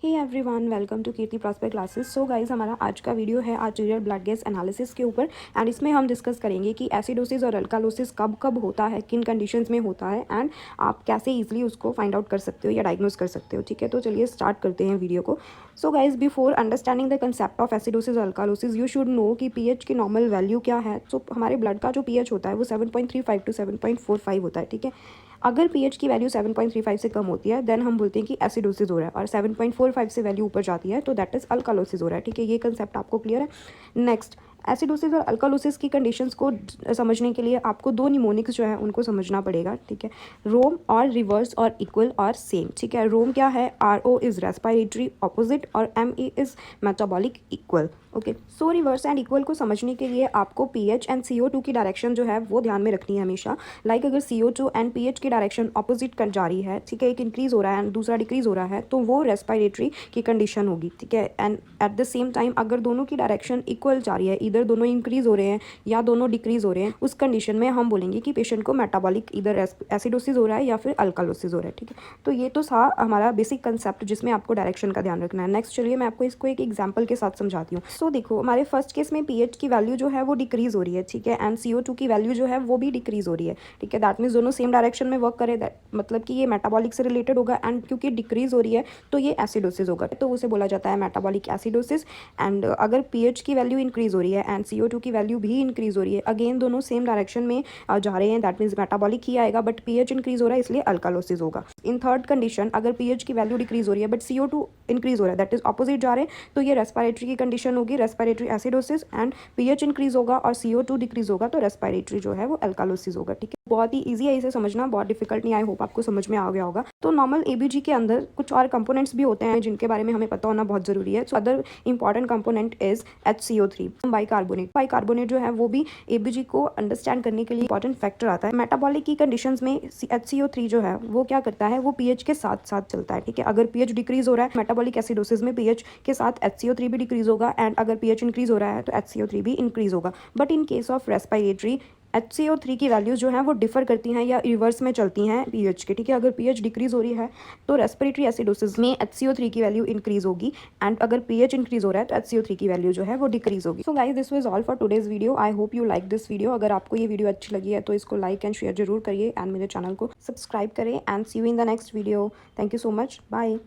Hey everyone, welcome to Kirti prosper classes. So guys, हमारा आज का वीडियो है आर्टीरियल ब्लड गैस एनालिसिस के ऊपर एंड इसमें हम डिस्कस करेंगे कि एसिडोसिस और अल्कालोसिस कब कब होता है, किन कंडीशंस में होता है एंड आप कैसे इजीली उसको फाइंड आउट कर सकते हो या डायग्नोस कर सकते हो। ठीक है, तो चलिए स्टार्ट करते हैं वीडियो को। So guys, before understanding the concept of acidosis और अल्कालोसिस यू शुड नो कि पीएच की नॉर्मल वैल्यू क्या है। सो हमारे ब्लड का जो पीएच होता है वो 7.35 टू 7.45 होता है। ठीक है, अगर पीएच की वैल्यू 7.35 से कम होती है देन हम बोलते हैं कि एसिडोसिस हो रहा है, और 7.45 से वैल्यू ऊपर जाती है तो दैट इज अल्कालोसिस हो रहा है। ठीक है, ये कंसेप्ट आपको क्लियर है। नेक्स्ट, एसिडोसिस और अल्कालोसिस की कंडीशंस को समझने के लिए आपको दो निमोनिक्स जो है उनको समझना पड़ेगा। ठीक है, रोम और रिवर्स और इक्वल और सेम। ठीक है, रोम क्या है? RO इज रेस्पिरेटरी ऑपोजिट और ME is metabolic equal. Okay, so reverse and equal को समझने के लिए आपको पीएच एंड CO2 की डायरेक्शन जो है वो ध्यान में रखनी है हमेशा। लाइक अगर CO2 एंड पीएच की डायरेक्शन ऑपोजिट कर जा रही है, ठीक है, एक इंक्रीज हो रहा है एंड दूसरा डिक्रीज हो रहा है, तो वो रेस्पिरेटरी की कंडीशन होगी। ठीक है, and at the same time अगर दोनों की डायरेक्शन इक्वल जा रही है, इधर दोनों इंक्रीज हो रहे हैं या दोनों डिक्रीज हो रहे हैं, उस कंडीशन में हम बोलेंगे कि पेशेंट को मेटाबॉलिक इधर एसिडोसिस हो रहा है या फिर अल्कालोसिस हो रहा है। ठीक है, तो ये तो था हमारा बेसिक कंसेप्ट जिसमें आपको डायरेक्शन का ध्यान रखना है। नेक्स्ट चलिए मैं आपको इसको एक एग्जाम्पल के साथ समझाती हूँ। सो देखो, हमारे फर्स्ट केस में पीएच की वैल्यू जो है वो डिक्रीज हो रही है। ठीक है, एंड CO2 की वैल्यू जो है वो भी डिक्रीज हो रही है। ठीक है, दैट मीन्स दोनों सेम डायरेक्शन में वर्क करे, दैट मतलब कि ये मेटाबॉलिक से रिलेटेड होगा एंड क्योंकि डिक्रीज हो रही है तो ये एसिडोसिस होगा, तो उसे बोला जाता है मेटाबॉलिक एसिडोसिस। एंड अगर पीएच की वैल्यू इंक्रीज हो रही है एंड CO2 की वैल्यू भी इंक्रीज हो रही है, अगेन दोनों सेम डायरेक्शन में जा रहे हैं, दैट मीन्स मेटाबॉलिक ही आएगा, बट पीएच इंक्रीज हो रहा है इसलिए अल्कालोसिस होगा। इन थर्ड कंडीशन, अगर पीएच की वैल्यू डिक्रीज हो रही है बट CO2 इंक्रीज हो रहा है, दैट इज ऑपोजिट जा रहे हैं, तो ये रेस्पिरेटरी की कंडीशन होगी, respiratory acidosis, and pH increase होगा और CO2 डिक्रीज होगा तो रेस्पिरेटरी जो है वो अल्कालोसिस होगा। ठीक है, बहुत ही इजी है इसे समझना, बहुत डिफिकल्ट नहीं। आई होप आपको समझ में आ गया होगा। तो नॉर्मल एबीजी के अंदर कुछ और कंपोनेंट्स भी होते हैं जिनके बारे में हमें पता होना बहुत जरूरी है। So other important component is HCO3 bicarbonate. Bicarbonate जो है वो भी एबीजी को अंडरस्टैंड करने के लिए इंपॉर्टेंट फैक्टर आता है। मेटाबॉलिक की कंडीशंस में HCO3 जो है वो क्या करता है, वो पीएच के साथ साथ चलता है। ठीक है, अगर पीएच डिक्रीज हो रहा है मेटाबॉलिक एसिडोसिस में पीएच के साथ HCO3 भी डिक्रीज होगा, एंड अगर पीएच इंक्रीज हो रहा है तो HCO3 भी इंक्रीज होगा। But in case of respiratory HCO3 की वैल्यूज जो हैं वो डिफर करती हैं या रिवर्स में चलती हैं पीएच के। ठीक है, अगर पीएच डिक्रीज हो रही है तो रेस्पिरेटरी एसिडोसिस में HCO3 की वैल्यू इंक्रीज होगी, एंड अगर पीएच इंक्रीज हो रहा है तो HCO3 की वैल्यू जो है वो डिक्रीज होगी। So guys, this was all for today's video. I hope you like this video. अगर आपको ये वीडियो अच्छी लगी है तो इसको लाइक एंड शेयर जरूर करिए एंड मेरे चैनल को सब्सक्राइब करें, and see you in the next video. Thank you so much, bye.